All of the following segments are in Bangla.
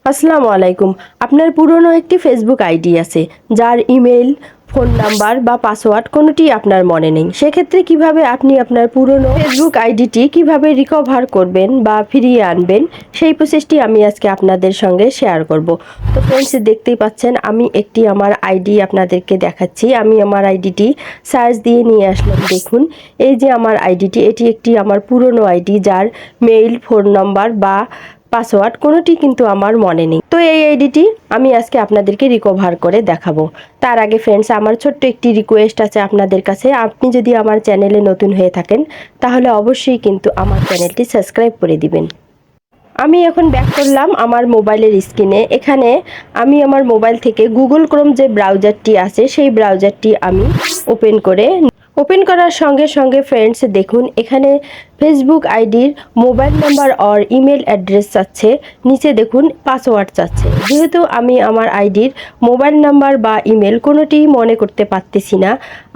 আসসালামু আলাইকুম। আপনার পুরনো একটি ফেসবুক আইডি আছে যার ইমেল, ফোন নাম্বার বা পাসওয়ার্ড কোনোটি আপনার মনে নেই। সেক্ষেত্রে কিভাবে আপনি আপনার পুরনো ফেসবুক আইডিটি কিভাবে রিকভার করবেন বা ফিরিয়ে আনবেন সেই প্রসেসটি আমি আজকে আপনাদের সঙ্গে শেয়ার করব। তো ফ্রেন্ডস, দেখতেই পাচ্ছেন আমি আমার আইডি আপনাদেরকে দেখাচ্ছি। আমি আমার আইডিটি সার্চ দিয়ে নিয়ে আসলাম। দেখুন, এই যে আমার আইডিটি, এটি একটি আমার পুরনো আইডি যার মেইল, ফোন নাম্বার বা পাসওয়ার্ড কোনোটি কিন্তু আমার মনে নেই। তো এই আইডিটি আমি আজকে আপনাদেরকে রিকভার করে দেখাবো। তার আগে ফ্রেন্ডস, আমার ছোট্ট একটি রিকোয়েস্ট আছে আপনাদের কাছে। আপনি যদি আমার চ্যানেলে নতুন হয়ে থাকেন তাহলে অবশ্যই কিন্তু আমার চ্যানেলটি সাবস্ক্রাইব করে দিবেন। আমি এখন ব্যাক করলাম আমার মোবাইলের স্ক্রিনে। এখানে আমি আমার মোবাইল থেকে গুগল ক্রোম যে ব্রাউজারটি আছে সেই ব্রাউজারটি আমি ওপেন করার সঙ্গে সঙ্গে ফ্রেন্ডস দেখুন, এখানে ফেসবুক আইডির মোবাইল নাম্বার আর ইমেল অ্যাড্রেস চাচ্ছে, নিচে দেখুন পাসওয়ার্ড চাচ্ছে। যেহেতু আমি আমার আইডির মোবাইল নাম্বার বা ইমেল কোনোটি মনে করতে পারতেছি না,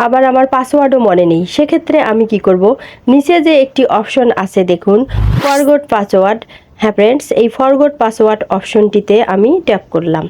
আবার আমার পাসওয়ার্ডও মনে নেই, সেক্ষেত্রে আমি কি করব, নিচে যে একটি অপশন আছে দেখুন, ফরগট পাসওয়ার্ড। হ্যাঁ ফ্রেন্ডস, এই ফরগট পাসওয়ার্ড অপশনটিতে আমি ট্যাপ করলাম।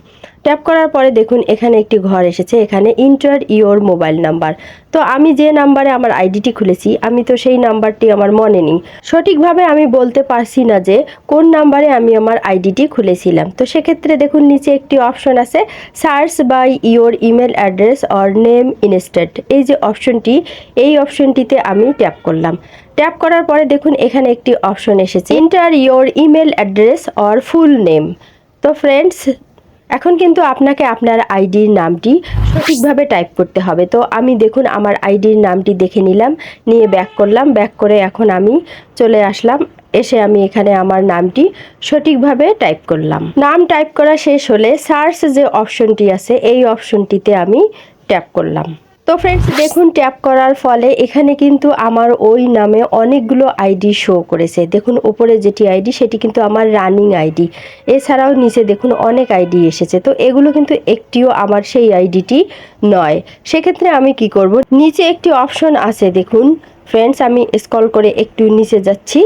ট্যাপ করার পরে দেখুন এখানে একটি ঘর এসেছে, এখানে ইন্টার ইওর মোবাইল নাম্বার। তো আমি যে নাম্বারে আমার আইডিটি খুলেছি আমি তো সেই নাম্বারটি আমার মনে নেই। সঠিকভাবে আমি বলতে পারছি না যে কোন নাম্বারে আমি আমার আইডিটি খুলেছিলাম। তো সেক্ষেত্রে দেখুন নিচে একটি অপশন আছে, search by your email address or name instead. এই যে অপশনটি, এই অপশনটিতে আমি ট্যাপ করলাম। ট্যাপ করার পরে দেখুন এখানে একটি অপশন এসেছে, enter your email address or full name. তো ফ্রেন্ডস, এখন কিন্তু আপনাকে আপনার আইডির নামটি সঠিকভাবে টাইপ করতে হবে। তো আমি দেখুন আমার আইডির নামটি দেখে নিলাম, নিয়ে ব্যাক করলাম। ব্যাক করে এখন আমি চলে আসলাম, এসে আমি এখানে আমার নামটি সঠিকভাবে টাইপ করলাম। নাম টাইপ করা শেষ হলে সার্চ যে অপশনটি আছে এই অপশনটিতে আমি ট্যাপ করলাম। তো ফ্রেন্ডস দেখুন, ট্যাপ করার ফলে এখানে কিন্তু আমার ওই নামে অনেকগুলো আইডি শো করেছে। দেখুন উপরে যেটি আইডি সেটি কিন্তু আমার রানিং আইডি, এছাড়াও নিচে দেখুন অনেক আইডি এসেছে। তো এগুলো কিন্তু একটিও আমার সেই আইডিটি নয়। সেক্ষেত্রে আমি কি করব, নিচে একটি অপশন আছে দেখুন ফ্রেন্ডস, আমি স্ক্রল করে একটু নিচে যাচ্ছি।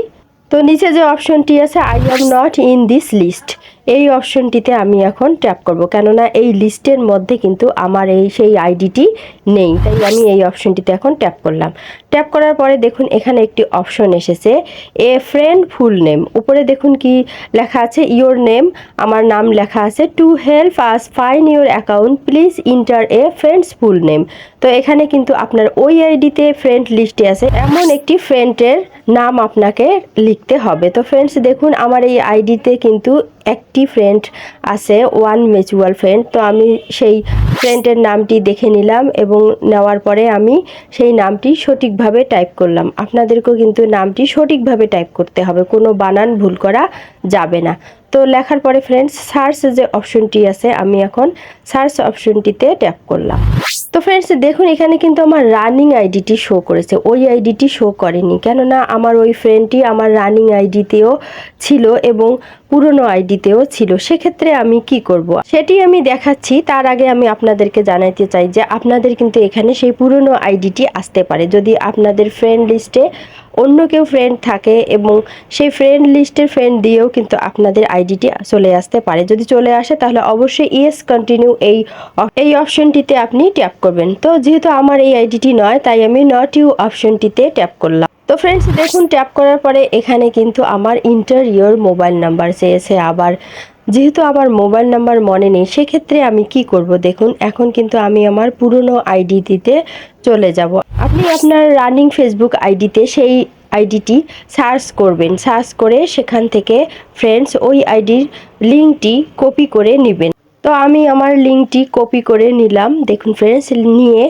তো নিচে যে অপশনটি আছে, I am not in this list, এই অপশনটিতে আমি এখন ট্যাপ করব, কেননা এই লিস্টের মধ্যে কিন্তু আমার সেই আইডিটি নেই। তাই আমি এই অপশনটিতে এখন ট্যাপ করলাম। ট্যাপ করার পরে দেখুন এখানে একটি অপশন এসেছে, এ ফ্রেন্ড ফুল নেম। উপরে দেখুন কি লেখা আছে, ইওর নেম, আমার নাম লেখা আছে। To help us find your account please inter A friends full name. তো এখানে কিন্তু আপনার ওই আইডিতে ফ্রেন্ড লিস্টে আছে এমন একটি ফ্রেন্ডের নাম আপনাকে লিখতে হবে। তো ফ্রেন্ডস দেখুন আমার এই আইডিতে কিন্তু একটি ফ্রেন্ড আছে, ওয়ান মিউচুয়াল ফ্রেন্ড। তো আমি সেই ফ্রেন্ডের নামটি দেখে নিলাম এবং নেওয়ার পরে আমি সেই নামটি সঠিকভাবে টাইপ করলাম। আপনাদেরকেও কিন্তু নামটি সঠিকভাবে টাইপ করতে হবে, কোনো বানান ভুল করা যাবে না। তো লেখার পরে ফ্রেন্ডস সার্চ যে অপশনটি আছে আমি এখন সার্চ অপশনটিতে ট্যাপ করলাম। তো ফ্রেন্ডস দেখুন এখানে কিন্তু আমার রানিং আইডিটি শো করেছে, ওই আইডিটি শো করেনি, কেননা আমার ওই ফ্রেন্ডটি আমার রানিং আইডিতেও ছিল এবং পুরনো আইডিতেও ছিল। সেক্ষেত্রে আমি কি করব সেটি আমি দেখাচ্ছি। তার আগে আমি আপনাদেরকে জানাইতে চাই যে আপনাদের কিন্তু এখানে সেই পুরনো আইডিটি আসতে পারে যদি আপনাদের ফ্রেন্ড লিস্টে অন্য কেউ ফ্রেন্ড থাকে, এবং সেই ফ্রেন্ড লিস্টের ফ্রেন্ড দিয়েও কিন্তু আপনাদের আইডিটি চলে আসতে পারে। যদি চলে আসে তাহলে অবশ্যই ইয়েস কন্টিনিউ এই অপশনটিতে আপনি ট্যাপ করবেন। তো যেহেতু আমার এই আইডিটি নয় তাই আমি নট ইউ অপশনটিতে ট্যাপ করলাম। তো ফ্রেন্ডস দেখুন ট্যাপ করার পরে এখানে কিন্তু আমার ইন্টার ইওর মোবাইল নাম্বার চেয়েছে। আবার যেহেতু আমার মোবাইল নাম্বার মনে নেই সেক্ষেত্রে আমি কি করব, দেখুন এখন কিন্তু আমি আমার পুরনো আইডিটিতে চলে যাব। আপনি আপনার রানিং ফেসবুক আইডিতে সেই আইডিটি সার্চ করবেন, সার্চ করে সেখান থেকে ফ্রেন্ডস ওই আইডির লিঙ্কটি কপি করে নেবেন। তো আমি আমার লিঙ্কটি কপি করে নিলাম দেখুন ফ্রেন্ডস। নিয়ে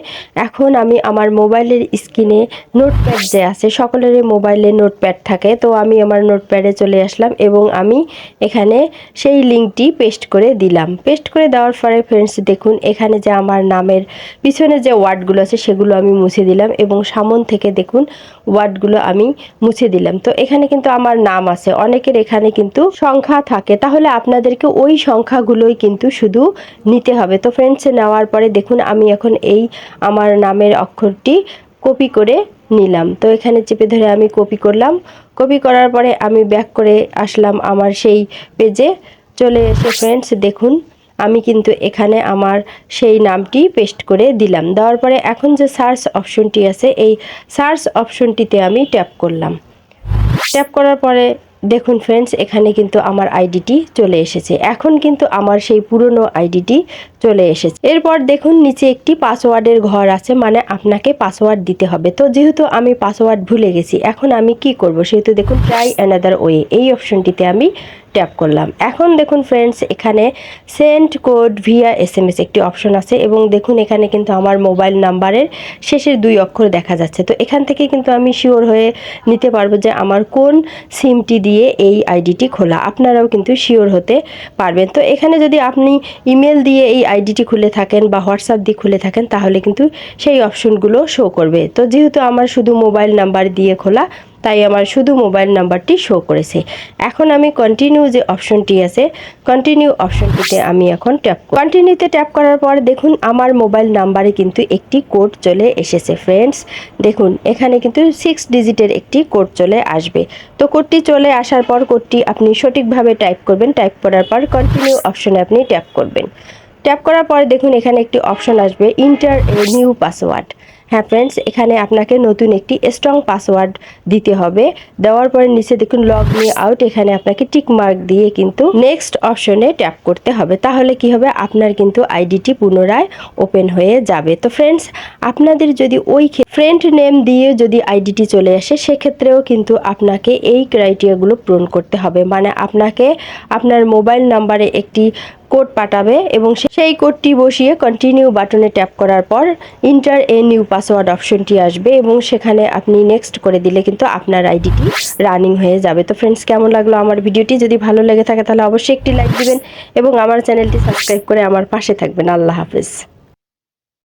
এখন আমি আমার মোবাইলের স্ক্রিনে নোটপ্যাড যে আছে, সকলেরই মোবাইলে নোটপ্যাড থাকে, তো আমি আমার নোটপ্যাডে চলে আসলাম এবং আমি এখানে সেই লিঙ্কটি পেস্ট করে দিলাম। পেস্ট করে দেওয়ার পরে ফ্রেন্ডস দেখুন এখানে যে আমার নামের পিছনে যে ওয়ার্ডগুলো আছে সেগুলো আমি মুছে দিলাম এবং সামন থেকে দেখুন ওয়ার্ডগুলো আমি মুছে দিলাম। তো এখানে কিন্তু আমার নাম আছে, অনেকের এখানে কিন্তু সংখ্যা থাকে, তাহলে আপনাদেরকে ওই সংখ্যাগুলোই কিন্তু শুধু নিতে হবে। তো ফ্রেন্ডস নেওয়ার পরে দেখুন আমি এখন এই আমার নামের অক্ষরটি কপি করে নিলাম। তো এখানে চেপে ধরে আমি কপি করলাম। কপি করার পরে আমি ব্যাক করে আসলাম আমার সেই পেজে। চলে এসে ফ্রেন্ডস দেখুন আমি কিন্তু এখানে আমার সেই নামটি পেস্ট করে দিলাম। দেওয়ার পরে এখন যে সার্চ অপশনটি আছে এই সার্চ অপশনটিতে আমি ট্যাপ করলাম। ট্যাপ করার পরে দেখুন ফ্রেন্ডস এখানে কিন্তু আমার আইডিটি চলে এসেছে। এখন কিন্তু আমার সেই পুরনো আইডিটি চলে এসেছে। এরপর দেখুন নিচে একটি পাসওয়ার্ডের ঘর আছে, মানে আপনাকে পাসওয়ার্ড দিতে হবে। তো যেহেতু আমি পাসওয়ার্ড ভুলে গেছি, এখন আমি কি করব, সেহেতু দেখুন ট্রাই অ্যানাদার ওয়ে এই অপশনটিতে আমি ট্যাপ করলাম। এখন দেখুন ফ্রেন্ডস এখানে সেন্ড কোড ভিয়া SMS একটি অপশন আছে এবং দেখুন এখানে কিন্তু আমার মোবাইল নাম্বারের শেষের 2 অক্ষর দেখা যাচ্ছে। তো এখান থেকে কিন্তু আমি শিওর হয়ে নিতে পারবো যে আমার কোন সিমটি দিয়ে এই আইডিটি খোলা। আপনারাও কিন্তু শিওর হতে পারবেন। তো এখানে যদি আপনি ইমেল দিয়ে এই আইডিটি খুলে থাকেন বা হোয়াটসঅ্যাপ দিয়ে খুলে থাকেন তাহলে কিন্তু সেই অপশনগুলো শো করবে। তো যেহেতু আমার শুধু মোবাইল নাম্বার দিয়ে খোলা তাই আমার শুধু মোবাইল নাম্বারটি শো করেছে। এখন আমি কন্টিনিউ যে অপশনটি আছে কন্টিনিউ অপশনটিতে আমি এখন কন্টিনিউতে ট্যাপ করার পর দেখুন আমার মোবাইল নাম্বারে কিন্তু একটি কোড চলে এসেছে ফ্রেন্ডস। দেখুন এখানে কিন্তু 6 ডিজিটের একটি কোড চলে আসবে। তো কোডটি চলে আসার পর কোডটি আপনি সঠিকভাবে টাইপ করবেন। টাইপ করার পর কন্টিনিউ অপশনে আপনি ট্যাপ করবেন। ট্যাপ করার পরে দেখুন এখানে একটি অপশন আসবে ইন্টার এ নিউ পাসওয়ার্ড। হ্যাঁ ফ্রেন্ডস এখানে আপনাকে নতুন একটি স্ট্রং পাসওয়ার্ড দিতে হবে। দেওয়ার পরে নিচে দেখুন লগ মি আউট, এখানে আপনাকে টিক মার্ক দিয়ে কিন্তু নেক্সট অপশনে ট্যাপ করতে হবে। তাহলে কি হবে, আপনার কিন্তু আইডিটি পুনরায় ওপেন হয়ে যাবে। তো ফ্রেন্ডস আপনাদের যদি ওই ফ্রেন্ড নেম দিয়ে যদি আইডিটি চলে আসে সেক্ষেত্রেও কিন্তু আপনাকে এই ক্রাইটেরিয়াগুলো পূরণ করতে হবে। মানে আপনাকে আপনার মোবাইল নাম্বারে একটি কোড পাঠাবে এবং সেই কোডটি বসিয়ে কন্টিনিউ বাটনে ট্যাপ করার পর ইন্টার এ নিউ পাসওয়ার্ড অপশনটি আসবে এবং সেখানে আপনি নেক্সট করে দিলে কিন্তু আপনার আইডিটি রানিং হয়ে যাবে। তো ফ্রেন্ডস কেমন লাগলো আমার ভিডিওটি? যদি ভালো লেগে থাকে তাহলে অবশ্যই একটি লাইক দিবেন এবং আমার চ্যানেলটি সাবস্ক্রাইব করে আমার পাশে থাকবেন। আল্লাহ হাফেজ।